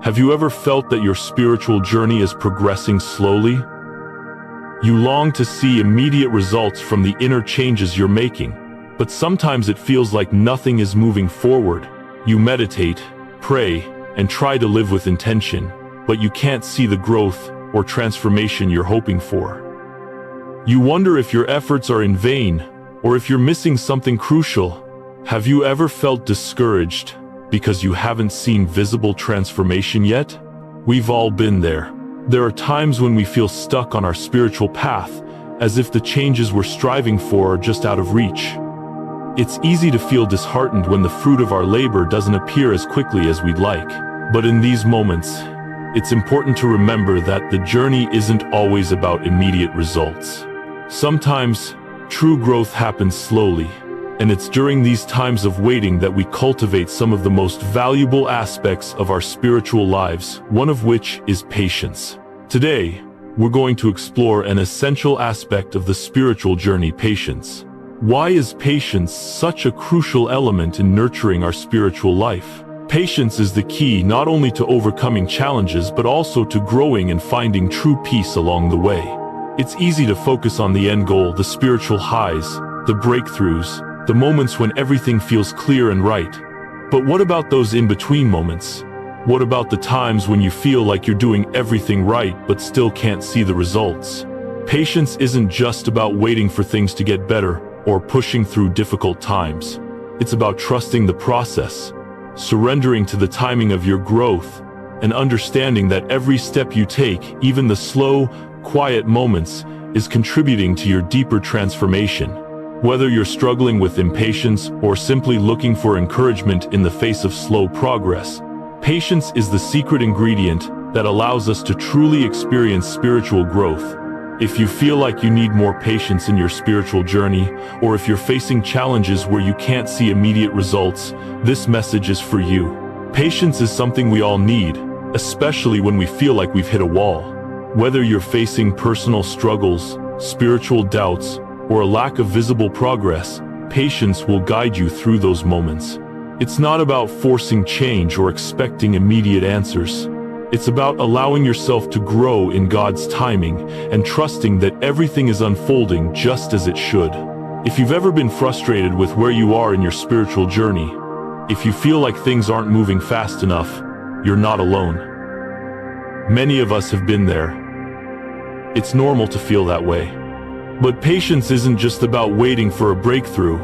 Have you ever felt that your spiritual journey is progressing slowly? You long to see immediate results from the inner changes you're making, but sometimes it feels like nothing is moving forward. You meditate, pray, and try to live with intention, but you can't see the growth or transformation you're hoping for. You wonder if your efforts are in vain, or if you're missing something crucial. Have you ever felt discouraged because you haven't seen visible transformation yet? We've all been there. There are times when we feel stuck on our spiritual path, as if the changes we're striving for are just out of reach. It's easy to feel disheartened when the fruit of our labor doesn't appear as quickly as we'd like. But in these moments, it's important to remember that the journey isn't always about immediate results. Sometimes, true growth happens slowly, and it's during these times of waiting that we cultivate some of the most valuable aspects of our spiritual lives, one of which is patience. Today, we're going to explore an essential aspect of the spiritual journey: patience. Why is patience such a crucial element in nurturing our spiritual life? Patience is the key not only to overcoming challenges but also to growing and finding true peace along the way. It's easy to focus on the end goal, the spiritual highs, the breakthroughs, the moments when everything feels clear and right. But what about those in-between moments? What about the times when you feel like you're doing everything right but still can't see the results? Patience isn't just about waiting for things to get better or pushing through difficult times. It's about trusting the process, surrendering to the timing of your growth, and understanding that every step you take, even the slow, quiet moments, is contributing to your deeper transformation. Whether you're struggling with impatience or simply looking for encouragement in the face of slow progress, patience is the secret ingredient that allows us to truly experience spiritual growth. If you feel like you need more patience in your spiritual journey, or if you're facing challenges where you can't see immediate results, this message is for you. Patience is something we all need, especially when we feel like we've hit a wall. Whether you're facing personal struggles, spiritual doubts, or a lack of visible progress, patience will guide you through those moments. It's not about forcing change or expecting immediate answers. It's about allowing yourself to grow in God's timing and trusting that everything is unfolding just as it should. If you've ever been frustrated with where you are in your spiritual journey, if you feel like things aren't moving fast enough, you're not alone. Many of us have been there. It's normal to feel that way. But patience isn't just about waiting for a breakthrough.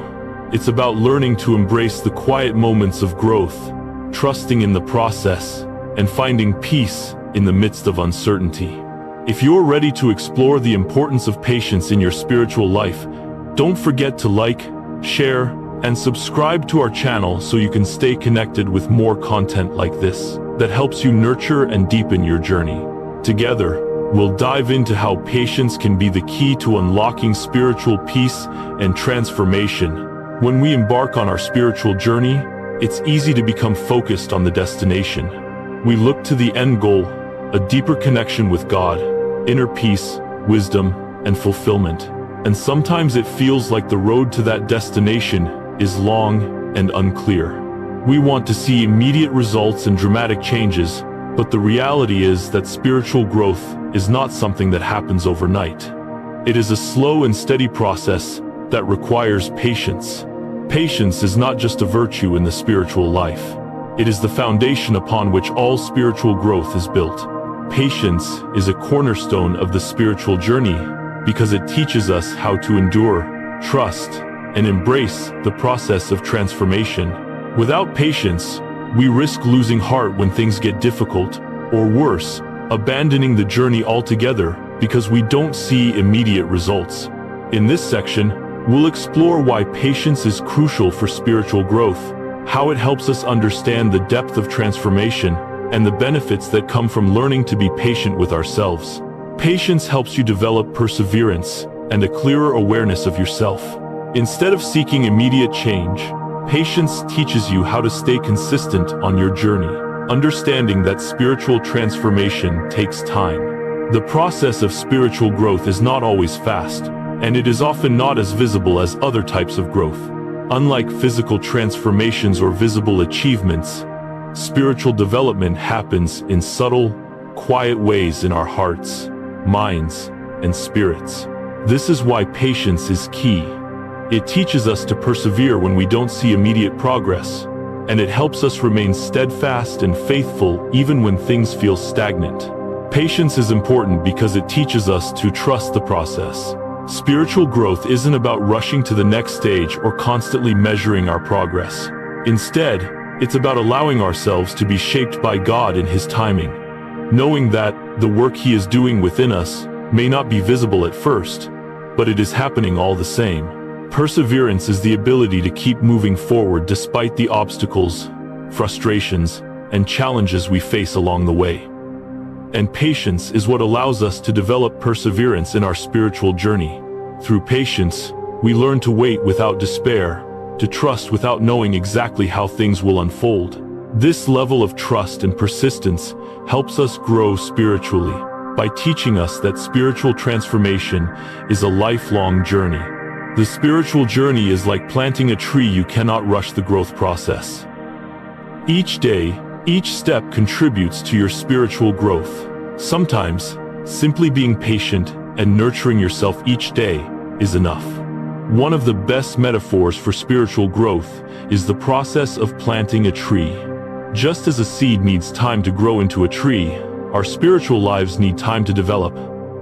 It's about learning to embrace the quiet moments of growth, trusting in the process, and finding peace in the midst of uncertainty. If you're ready to explore the importance of patience in your spiritual life, don't forget to like, share, and subscribe to our channel so you can stay connected with more content like this that helps you nurture and deepen your journey. Together, we'll dive into how patience can be the key to unlocking spiritual peace and transformation. When we embark on our spiritual journey, it's easy to become focused on the destination. We look to the end goal, a deeper connection with God, inner peace, wisdom, and fulfillment. And sometimes it feels like the road to that destination is long and unclear. We want to see immediate results and dramatic changes, but the reality is that spiritual growth is not something that happens overnight. It is a slow and steady process that requires patience. Patience is not just a virtue in the spiritual life. It is the foundation upon which all spiritual growth is built. Patience is a cornerstone of the spiritual journey because it teaches us how to endure, trust, and embrace the process of transformation. Without patience, we risk losing heart when things get difficult, or worse, abandoning the journey altogether because we don't see immediate results. In this section, we'll explore why patience is crucial for spiritual growth, how it helps us understand the depth of transformation, and the benefits that come from learning to be patient with ourselves. Patience helps you develop perseverance and a clearer awareness of yourself. Instead of seeking immediate change, patience teaches you how to stay consistent on your journey, understanding that spiritual transformation takes time. The process of spiritual growth is not always fast, and it is often not as visible as other types of growth. Unlike physical transformations or visible achievements, Spiritual development happens in subtle, quiet ways in our hearts, minds, and spirits. This is why patience is key. It teaches us to persevere when we don't see immediate progress, and it helps us remain steadfast and faithful even when things feel stagnant. Patience is important because it teaches us to trust the process. Spiritual growth isn't about rushing to the next stage or constantly measuring our progress. Instead, it's about allowing ourselves to be shaped by God in His timing, knowing that the work He is doing within us may not be visible at first, but it is happening all the same. Perseverance is the ability to keep moving forward despite the obstacles, frustrations, and challenges we face along the way. And patience is what allows us to develop perseverance in our spiritual journey. Through patience, we learn to wait without despair, to trust without knowing exactly how things will unfold. This level of trust and persistence helps us grow spiritually by teaching us that spiritual transformation is a lifelong journey. The spiritual journey is like planting a tree. You cannot rush the growth process. Each day, each step contributes to your spiritual growth. Sometimes, simply being patient and nurturing yourself each day is enough. One of the best metaphors for spiritual growth is the process of planting a tree. Just as a seed needs time to grow into a tree, our spiritual lives need time to develop.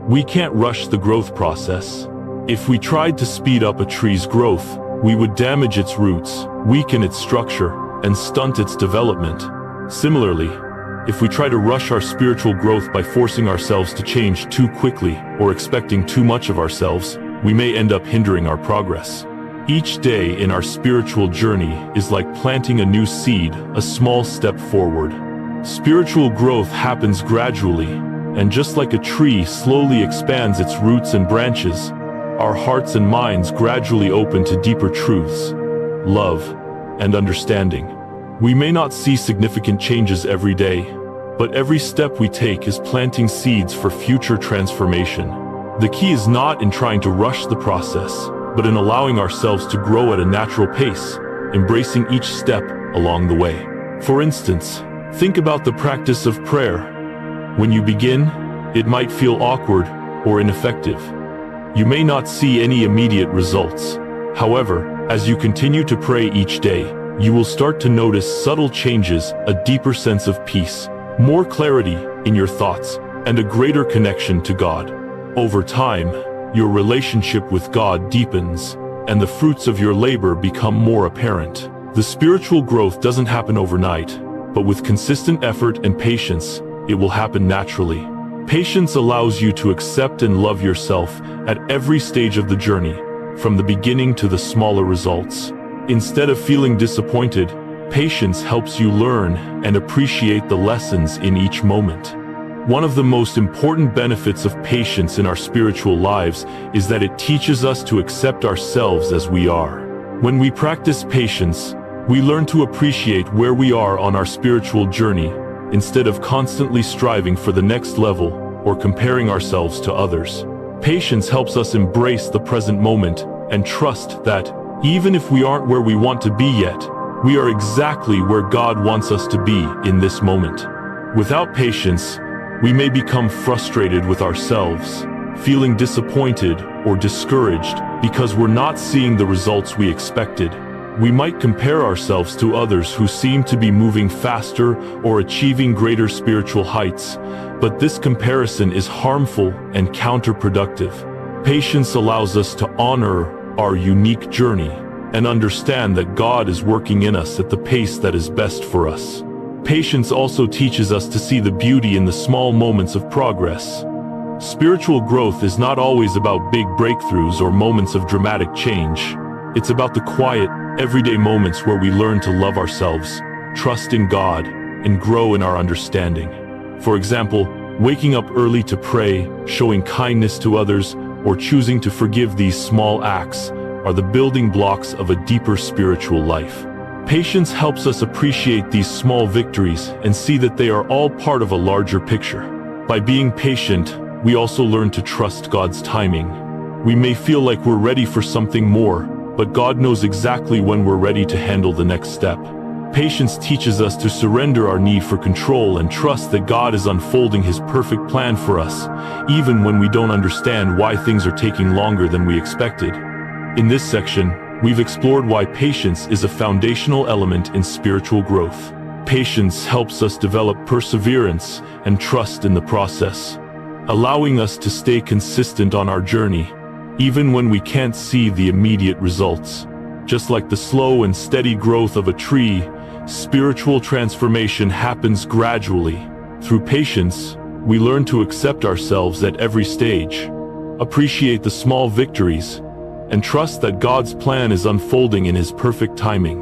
We can't rush the growth process. If we tried to speed up a tree's growth, we would damage its roots, weaken its structure, and stunt its development. Similarly, if we try to rush our spiritual growth by forcing ourselves to change too quickly or expecting too much of ourselves, we may end up hindering our progress. Each day in our spiritual journey is like planting a new seed, a small step forward. Spiritual growth happens gradually, and just like a tree slowly expands its roots and branches, our hearts and minds gradually open to deeper truths, love, and understanding. We may not see significant changes every day, but every step we take is planting seeds for future transformation. The key is not in trying to rush the process, but in allowing ourselves to grow at a natural pace, embracing each step along the way. For instance, think about the practice of prayer. When you begin, it might feel awkward or ineffective. You may not see any immediate results. However, as you continue to pray each day, you will start to notice subtle changes, a deeper sense of peace, more clarity in your thoughts, and a greater connection to God. Over time, your relationship with God deepens, and the fruits of your labor become more apparent. The spiritual growth doesn't happen overnight, but with consistent effort and patience, it will happen naturally. Patience allows you to accept and love yourself at every stage of the journey, from the beginning to the smaller results. Instead of feeling disappointed, patience helps you learn and appreciate the lessons in each moment. One of the most important benefits of patience in our spiritual lives is that it teaches us to accept ourselves as we are. When we practice patience, we learn to appreciate where we are on our spiritual journey, instead of constantly striving for the next level or comparing ourselves to others. Patience helps us embrace the present moment and trust that, even if we aren't where we want to be yet, we are exactly where God wants us to be in this moment. Without patience, we may become frustrated with ourselves, feeling disappointed or discouraged because we're not seeing the results we expected. We might compare ourselves to others who seem to be moving faster or achieving greater spiritual heights, but this comparison is harmful and counterproductive. Patience allows us to honor our unique journey and understand that God is working in us at the pace that is best for us. Patience also teaches us to see the beauty in the small moments of progress. Spiritual growth is not always about big breakthroughs or moments of dramatic change. It's about the quiet, everyday moments where we learn to love ourselves, trust in God, and grow in our understanding. For example, waking up early to pray, showing kindness to others, or choosing to forgive. These small acts are the building blocks of a deeper spiritual life. Patience helps us appreciate these small victories and see that they are all part of a larger picture. By being patient, we also learn to trust God's timing. We may feel like we're ready for something more, but God knows exactly when we're ready to handle the next step. Patience teaches us to surrender our need for control and trust that God is unfolding His perfect plan for us, even when we don't understand why things are taking longer than we expected. In this section, we've explored why patience is a foundational element in spiritual growth. Patience helps us develop perseverance and trust in the process, allowing us to stay consistent on our journey, even when we can't see the immediate results. Just like the slow and steady growth of a tree, spiritual transformation happens gradually. Through patience, we learn to accept ourselves at every stage, appreciate the small victories, and trust that God's plan is unfolding in His perfect timing.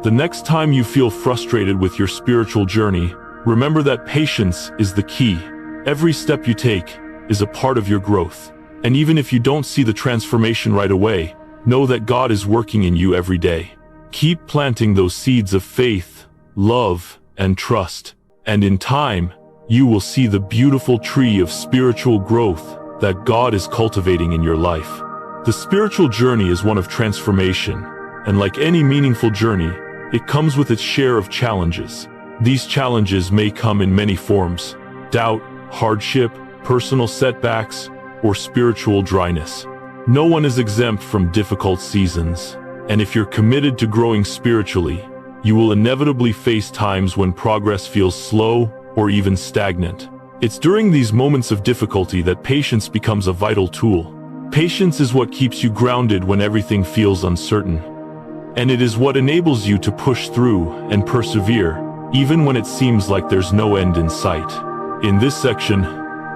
The next time you feel frustrated with your spiritual journey, remember that patience is the key. Every step you take is a part of your growth. And even if you don't see the transformation right away, know that God is working in you every day. Keep planting those seeds of faith, love, and trust. And in time, you will see the beautiful tree of spiritual growth that God is cultivating in your life. The spiritual journey is one of transformation, and like any meaningful journey, it comes with its share of challenges. These challenges may come in many forms: doubt, hardship, personal setbacks, or spiritual dryness. No one is exempt from difficult seasons, and if you're committed to growing spiritually, you will inevitably face times when progress feels slow or even stagnant. It's during these moments of difficulty that patience becomes a vital tool. Patience is what keeps you grounded when everything feels uncertain, and it is what enables you to push through and persevere, even when it seems like there's no end in sight. In this section,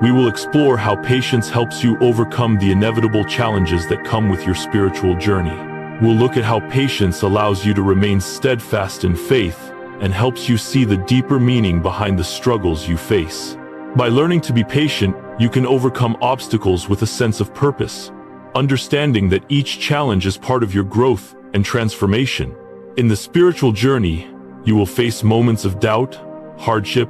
we will explore how patience helps you overcome the inevitable challenges that come with your spiritual journey. We'll look at how patience allows you to remain steadfast in faith and helps you see the deeper meaning behind the struggles you face. By learning to be patient, you can overcome obstacles with a sense of purpose, understanding that each challenge is part of your growth and transformation. In the spiritual journey, you will face moments of doubt, hardship,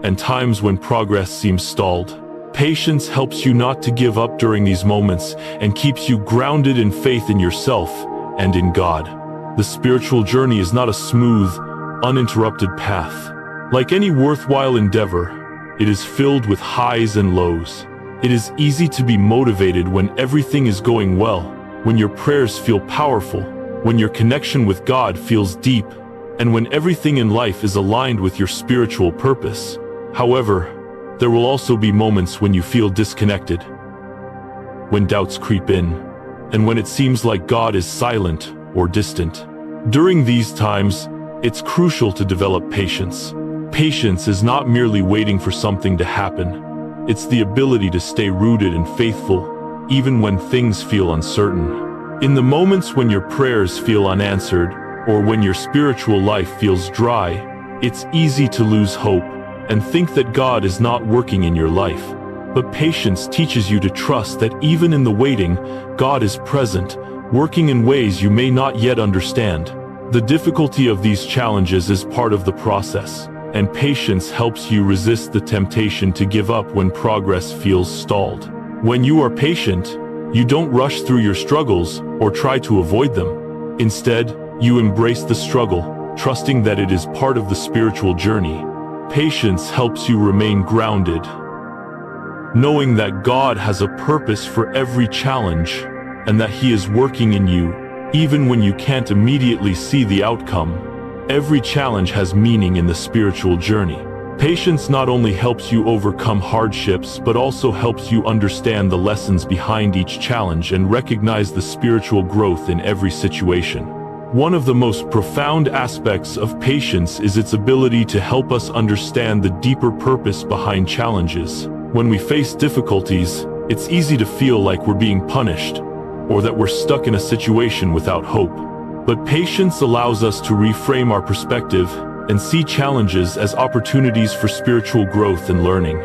and times when progress seems stalled. Patience helps you not to give up during these moments and keeps you grounded in faith in yourself and in God. The spiritual journey is not a smooth, uninterrupted path. Like any worthwhile endeavor, it is filled with highs and lows. It is easy to be motivated when everything is going well, when your prayers feel powerful, when your connection with God feels deep, and when everything in life is aligned with your spiritual purpose. However, there will also be moments when you feel disconnected, when doubts creep in, and when it seems like God is silent or distant. During these times, it's crucial to develop patience. Patience is not merely waiting for something to happen. It's the ability to stay rooted and faithful, even when things feel uncertain. In the moments when your prayers feel unanswered, or when your spiritual life feels dry, it's easy to lose hope and think that God is not working in your life. But patience teaches you to trust that even in the waiting, God is present, working in ways you may not yet understand. The difficulty of these challenges is part of the process, and patience helps you resist the temptation to give up when progress feels stalled. When you are patient, you don't rush through your struggles or try to avoid them. Instead, you embrace the struggle, trusting that it is part of the spiritual journey. Patience helps you remain grounded, knowing that God has a purpose for every challenge and that He is working in you, even when you can't immediately see the outcome. Every challenge has meaning in the spiritual journey. Patience not only helps you overcome hardships, but also helps you understand the lessons behind each challenge and recognize the spiritual growth in every situation. One of the most profound aspects of patience is its ability to help us understand the deeper purpose behind challenges. When we face difficulties, it's easy to feel like we're being punished, or that we're stuck in a situation without hope. But patience allows us to reframe our perspective and see challenges as opportunities for spiritual growth and learning.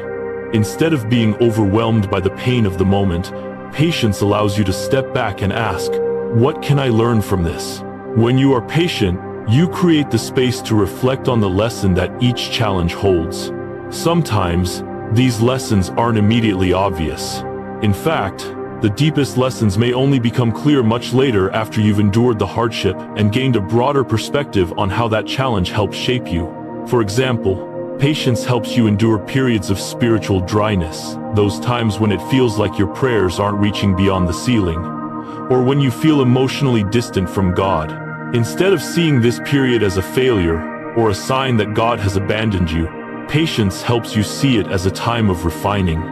Instead of being overwhelmed by the pain of the moment, patience allows you to step back and ask, "What can I learn from this?" When you are patient, you create the space to reflect on the lesson that each challenge holds. Sometimes, these lessons aren't immediately obvious. In fact, The deepest lessons may only become clear much later after you've endured the hardship and gained a broader perspective on how that challenge helped shape you. For example, patience helps you endure periods of spiritual dryness, those times when it feels like your prayers aren't reaching beyond the ceiling, or when you feel emotionally distant from God. Instead of seeing this period as a failure or a sign that God has abandoned you, patience helps you see it as a time of refining.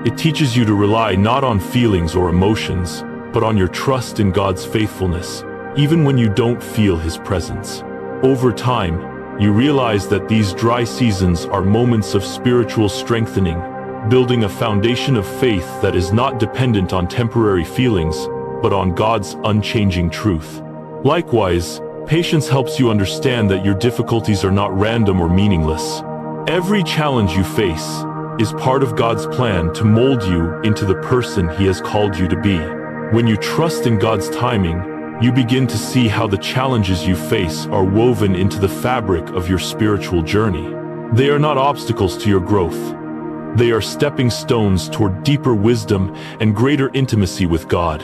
It teaches you to rely not on feelings or emotions, but on your trust in God's faithfulness, even when you don't feel His presence. Over time, you realize that these dry seasons are moments of spiritual strengthening, building a foundation of faith that is not dependent on temporary feelings, but on God's unchanging truth. Likewise, patience helps you understand that your difficulties are not random or meaningless. Every challenge you face is part of God's plan to mold you into the person He has called you to be. When you trust in God's timing, you begin to see how the challenges you face are woven into the fabric of your spiritual journey. They are not obstacles to your growth. They are stepping stones toward deeper wisdom and greater intimacy with God.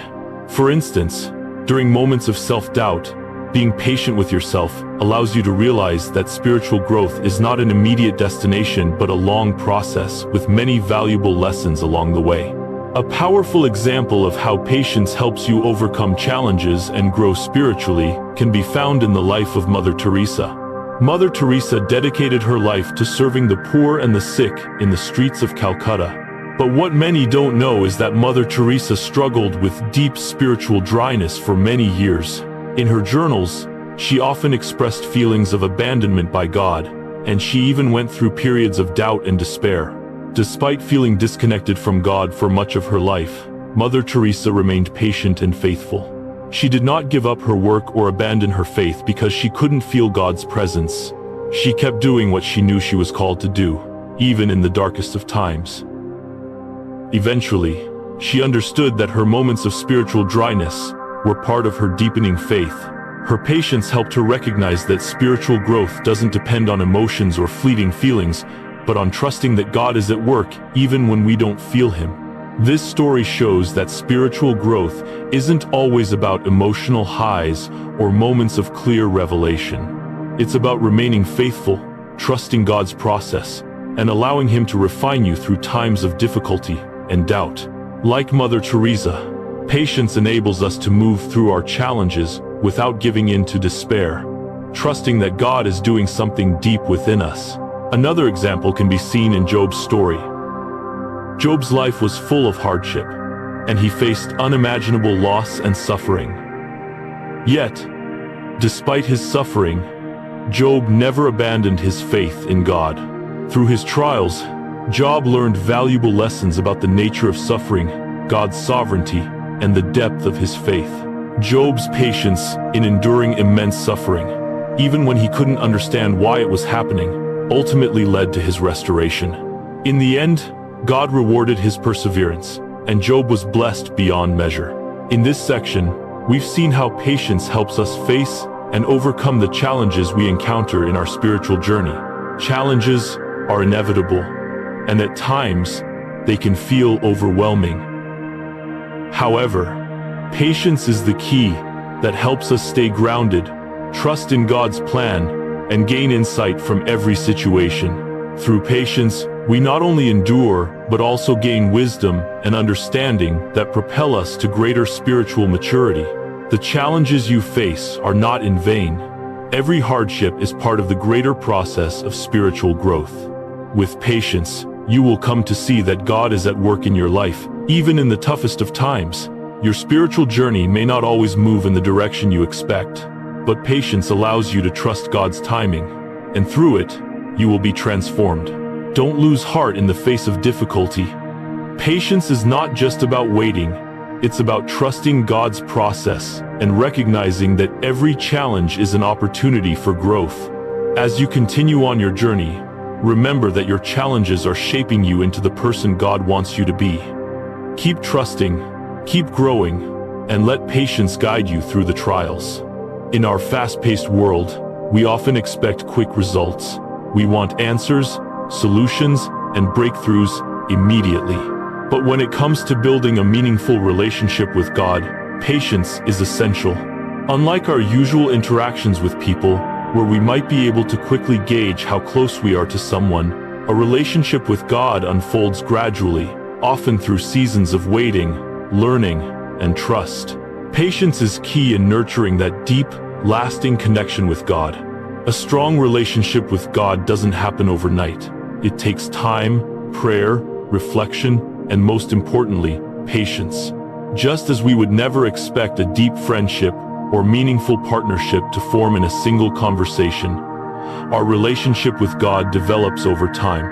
For instance, during moments of self-doubt, being patient with yourself allows you to realize that spiritual growth is not an immediate destination but a long process with many valuable lessons along the way. A powerful example of how patience helps you overcome challenges and grow spiritually can be found in the life of Mother Teresa. Mother Teresa dedicated her life to serving the poor and the sick in the streets of Calcutta. But what many don't know is that Mother Teresa struggled with deep spiritual dryness for many years. In her journals, she often expressed feelings of abandonment by God, and she even went through periods of doubt and despair. Despite feeling disconnected from God for much of her life, Mother Teresa remained patient and faithful. She did not give up her work or abandon her faith because she couldn't feel God's presence. She kept doing what she knew she was called to do, even in the darkest of times. Eventually, she understood that her moments of spiritual dryness were part of her deepening faith. Her patience helped her recognize that spiritual growth doesn't depend on emotions or fleeting feelings, but on trusting that God is at work even when we don't feel Him. This story shows that spiritual growth isn't always about emotional highs or moments of clear revelation. It's about remaining faithful, trusting God's process, and allowing Him to refine you through times of difficulty and doubt. Like Mother Teresa, patience enables us to move through our challenges without giving in to despair, trusting that God is doing something deep within us. Another example can be seen in Job's story. Job's life was full of hardship, and he faced unimaginable loss and suffering. Yet, despite his suffering, Job never abandoned his faith in God. Through his trials, Job learned valuable lessons about the nature of suffering, God's sovereignty, and the depth of his faith. Job's patience in enduring immense suffering, even when he couldn't understand why it was happening, ultimately led to his restoration. In the end, God rewarded his perseverance, and Job was blessed beyond measure. In this section, we've seen how patience helps us face and overcome the challenges we encounter in our spiritual journey. Challenges are inevitable, and at times, they can feel overwhelming. However, patience is the key that helps us stay grounded, trust in God's plan, and gain insight from every situation. Through patience, we not only endure, but also gain wisdom and understanding that propel us to greater spiritual maturity. The challenges you face are not in vain. Every hardship is part of the greater process of spiritual growth. With patience, you will come to see that God is at work in your life, even in the toughest of times. Your spiritual journey may not always move in the direction you expect, but patience allows you to trust God's timing, and through it, you will be transformed. Don't lose heart in the face of difficulty. Patience is not just about waiting, it's about trusting God's process and recognizing that every challenge is an opportunity for growth. As you continue on your journey, remember that your challenges are shaping you into the person God wants you to be. Keep trusting, keep growing, and let patience guide you through the trials. In our fast-paced world, we often expect quick results. We want answers, solutions, and breakthroughs immediately. But when it comes to building a meaningful relationship with God, patience is essential. Unlike our usual interactions with people, where we might be able to quickly gauge how close we are to someone, a relationship with God unfolds gradually, often through seasons of waiting, learning, and trust. Patience is key in nurturing that deep, lasting connection with God. A strong relationship with God doesn't happen overnight. It takes time, prayer, reflection, and most importantly, patience. Just as we would never expect a deep friendship or meaningful partnership to form in a single conversation, our relationship with God develops over time.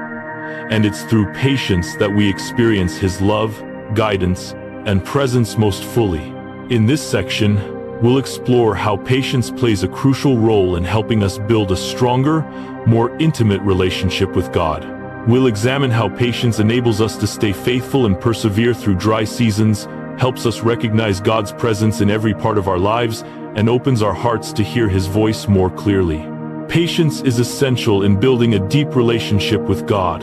And it's through patience that we experience His love, guidance, and presence most fully. In this section, we'll explore how patience plays a crucial role in helping us build a stronger, more intimate relationship with God. We'll examine how patience enables us to stay faithful and persevere through dry seasons, helps us recognize God's presence in every part of our lives, and opens our hearts to hear His voice more clearly. Patience is essential in building a deep relationship with God.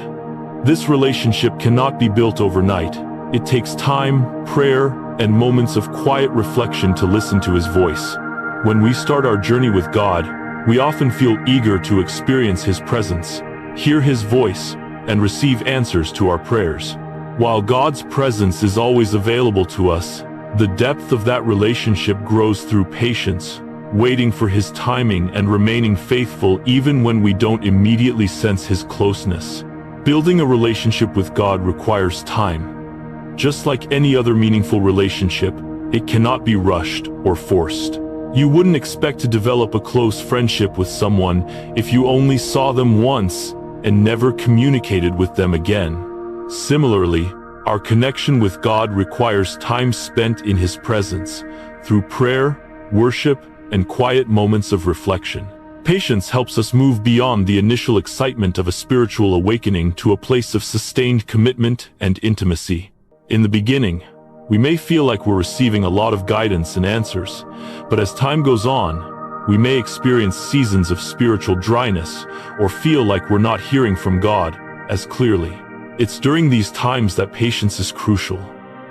This relationship cannot be built overnight. It takes time, prayer, and moments of quiet reflection to listen to His voice. When we start our journey with God, we often feel eager to experience His presence, hear His voice, and receive answers to our prayers. While God's presence is always available to us, the depth of that relationship grows through patience, waiting for His timing and remaining faithful even when we don't immediately sense His closeness. Building a relationship with God requires time. Just like any other meaningful relationship, it cannot be rushed or forced. You wouldn't expect to develop a close friendship with someone if you only saw them once and never communicated with them again. Similarly, our connection with God requires time spent in His presence, through prayer, worship, and quiet moments of reflection. Patience helps us move beyond the initial excitement of a spiritual awakening to a place of sustained commitment and intimacy. In the beginning, we may feel like we're receiving a lot of guidance and answers, but as time goes on, we may experience seasons of spiritual dryness or feel like we're not hearing from God as clearly. It's during these times that patience is crucial.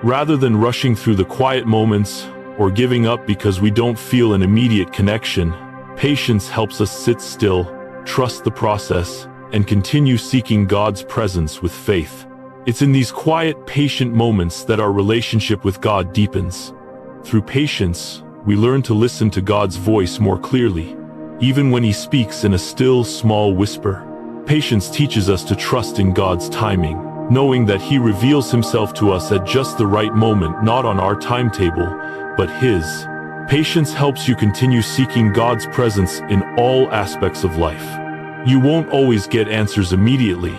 Rather than rushing through the quiet moments or giving up because we don't feel an immediate connection, patience helps us sit still, trust the process, and continue seeking God's presence with faith. It's in these quiet, patient moments that our relationship with God deepens. Through patience, we learn to listen to God's voice more clearly, even when He speaks in a still, small whisper. Patience teaches us to trust in God's timing, knowing that He reveals Himself to us at just the right moment, not on our timetable, but His. Patience helps you continue seeking God's presence in all aspects of life. You won't always get answers immediately,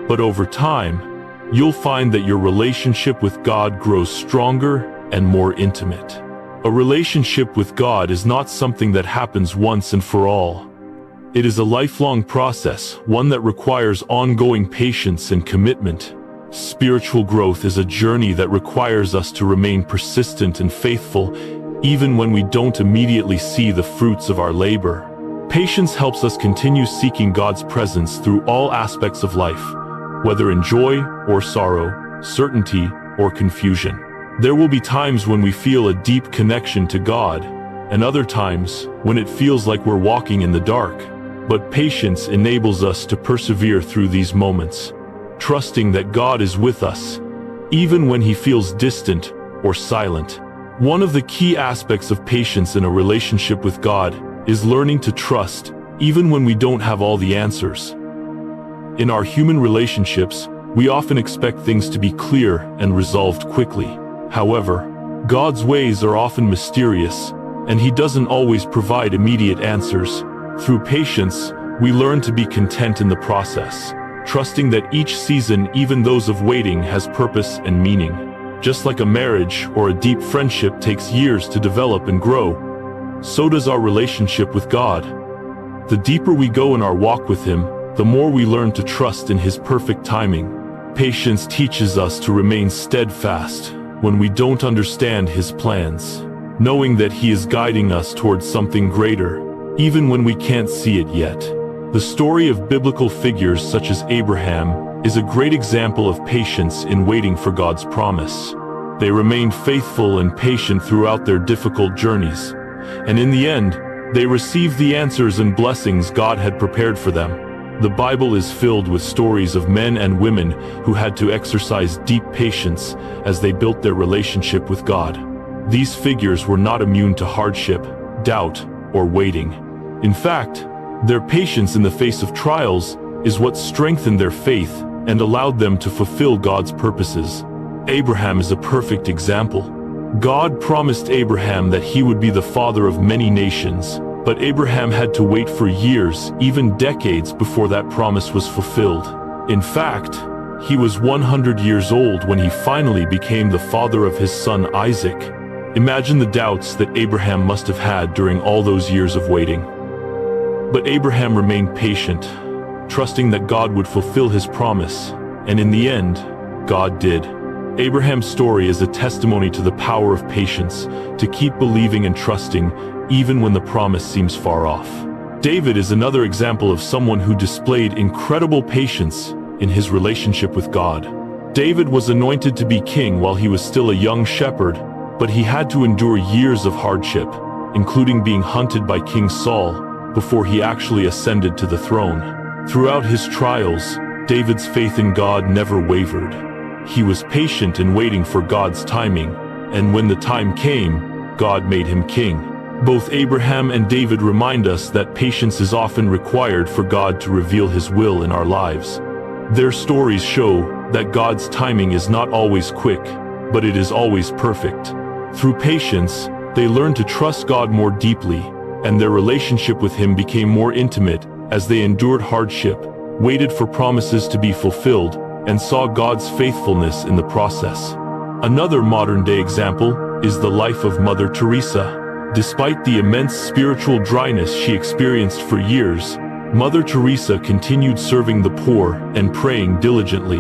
but over time, you'll find that your relationship with God grows stronger and more intimate. A relationship with God is not something that happens once and for all. It is a lifelong process, one that requires ongoing patience and commitment. Spiritual growth is a journey that requires us to remain persistent and faithful, even when we don't immediately see the fruits of our labor. Patience helps us continue seeking God's presence through all aspects of life, whether in joy or sorrow, certainty or confusion. There will be times when we feel a deep connection to God, and other times when it feels like we're walking in the dark. But patience enables us to persevere through these moments, trusting that God is with us, even when He feels distant or silent. One of the key aspects of patience in a relationship with God is learning to trust, even when we don't have all the answers. In our human relationships, we often expect things to be clear and resolved quickly. However, God's ways are often mysterious, and He doesn't always provide immediate answers. Through patience, we learn to be content in the process, trusting that each season, even those of waiting, has purpose and meaning. Just like a marriage or a deep friendship takes years to develop and grow, so does our relationship with God. The deeper we go in our walk with Him, the more we learn to trust in His perfect timing. Patience teaches us to remain steadfast when we don't understand His plans, knowing that He is guiding us towards something greater, even when we can't see it yet. The story of biblical figures such as Abraham, is a great example of patience in waiting for God's promise. They remained faithful and patient throughout their difficult journeys, and in the end, they received the answers and blessings God had prepared for them. The Bible is filled with stories of men and women who had to exercise deep patience as they built their relationship with God. These figures were not immune to hardship, doubt, or waiting. In fact, their patience in the face of trials is what strengthened their faith and allowed them to fulfill God's purposes. Abraham is a perfect example. God promised Abraham that he would be the father of many nations, but Abraham had to wait for years, even decades, before that promise was fulfilled. In fact, he was 100 years old when he finally became the father of his son Isaac. Imagine the doubts that Abraham must have had during all those years of waiting. But Abraham remained patient, trusting that God would fulfill his promise, and in the end, God did. Abraham's story is a testimony to the power of patience, to keep believing and trusting, even when the promise seems far off. David is another example of someone who displayed incredible patience in his relationship with God. David was anointed to be king while he was still a young shepherd, but he had to endure years of hardship, including being hunted by King Saul, before he actually ascended to the throne. Throughout his trials, David's faith in God never wavered. He was patient in waiting for God's timing, and when the time came, God made him king. Both Abraham and David remind us that patience is often required for God to reveal his will in our lives. Their stories show that God's timing is not always quick, but it is always perfect. Through patience, they learned to trust God more deeply, and their relationship with him became more intimate as they endured hardship, waited for promises to be fulfilled, and saw God's faithfulness in the process. Another modern-day example is the life of Mother Teresa. Despite the immense spiritual dryness she experienced for years, Mother Teresa continued serving the poor and praying diligently,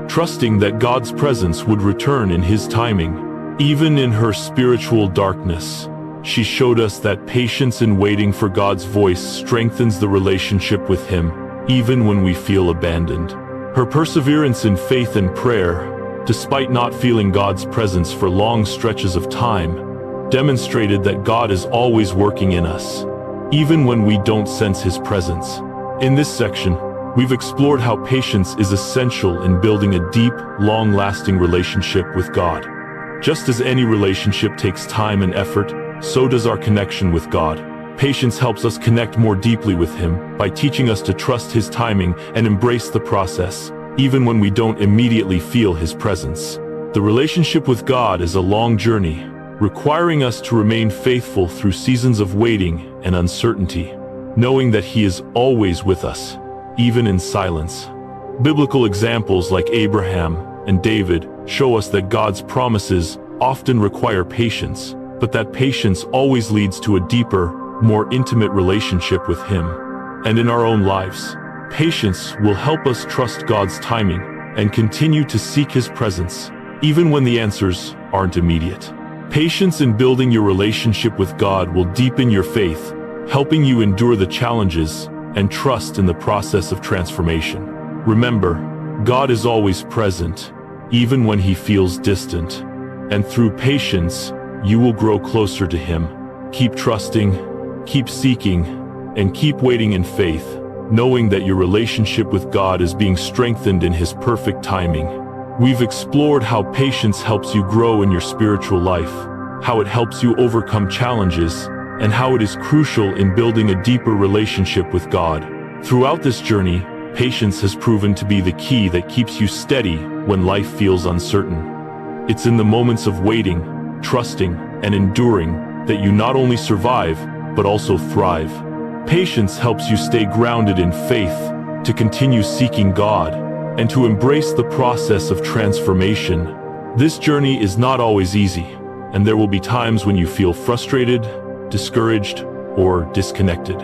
trusting that God's presence would return in his timing. Even in her spiritual darkness, she showed us that patience in waiting for God's voice strengthens the relationship with him, even when we feel abandoned. Her perseverance in faith and prayer, despite not feeling God's presence for long stretches of time, demonstrated that God is always working in us, even when we don't sense his presence. In this section, we've explored how patience is essential in building a deep, long-lasting relationship with God. Just as any relationship takes time and effort, so does our connection with God. Patience helps us connect more deeply with him by teaching us to trust his timing and embrace the process, even when we don't immediately feel his presence. The relationship with God is a long journey, requiring us to remain faithful through seasons of waiting and uncertainty, knowing that he is always with us, even in silence. Biblical examples like Abraham and David show us that God's promises often require patience, but that patience always leads to a deeper, more intimate relationship with him. And in our own lives, patience will help us trust God's timing and continue to seek his presence, even when the answers aren't immediate. Patience in building your relationship with God will deepen your faith, helping you endure the challenges and trust in the process of transformation. Remember, God is always present, even when he feels distant. And through patience, you will grow closer to him. Keep trusting, keep seeking, and keep waiting in faith, knowing that your relationship with God is being strengthened in his perfect timing. We've explored how patience helps you grow in your spiritual life, how it helps you overcome challenges, and how it is crucial in building a deeper relationship with God. Throughout this journey, patience has proven to be the key that keeps you steady when life feels uncertain. It's in the moments of waiting, trusting, and enduring that you not only survive, but also thrive. Patience helps you stay grounded in faith, to continue seeking God, and to embrace the process of transformation. This journey is not always easy, and there will be times when you feel frustrated, discouraged, or disconnected.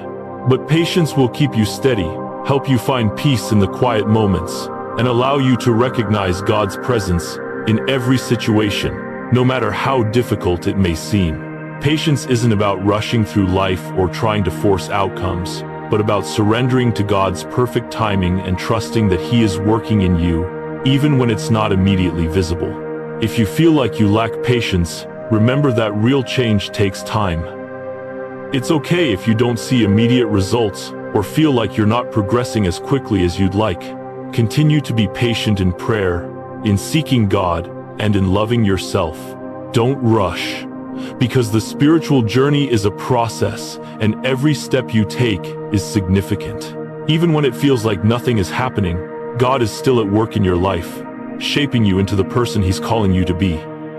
But patience will keep you steady, help you find peace in the quiet moments, and allow you to recognize God's presence in every situation, no matter how difficult it may seem. Patience isn't about rushing through life or trying to force outcomes, but about surrendering to God's perfect timing and trusting that He is working in you, even when it's not immediately visible. If you feel like you lack patience, remember that real change takes time. It's okay if you don't see immediate results or feel like you're not progressing as quickly as you'd like. Continue to be patient in prayer, in seeking God, and in loving yourself. Don't rush, because the spiritual journey is a process, and every step you take is significant. Even when it feels like nothing is happening, God is still at work in your life, shaping you into the person He's calling you to be.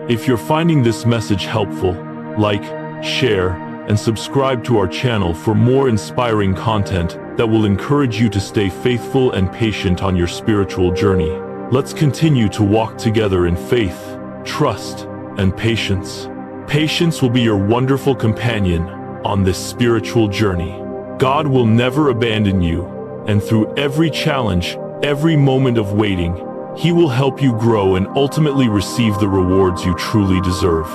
If you're finding this message helpful, like, share, and subscribe to our channel for more inspiring content that will encourage you to stay faithful and patient on your spiritual journey. Let's continue to walk together in faith, trust, and patience. Patience will be your wonderful companion on this spiritual journey. God will never abandon you, and through every challenge, every moment of waiting, He will help you grow and ultimately receive the rewards you truly deserve.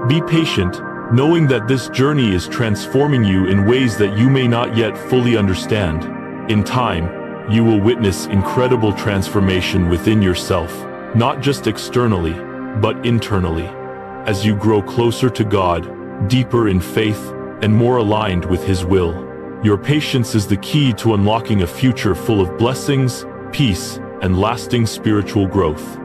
Be patient, knowing that this journey is transforming you in ways that you may not yet fully understand. In time, you will witness incredible transformation within yourself, not just externally, but internally. As you grow closer to God, deeper in faith, and more aligned with His will, your patience is the key to unlocking a future full of blessings, peace, and lasting spiritual growth.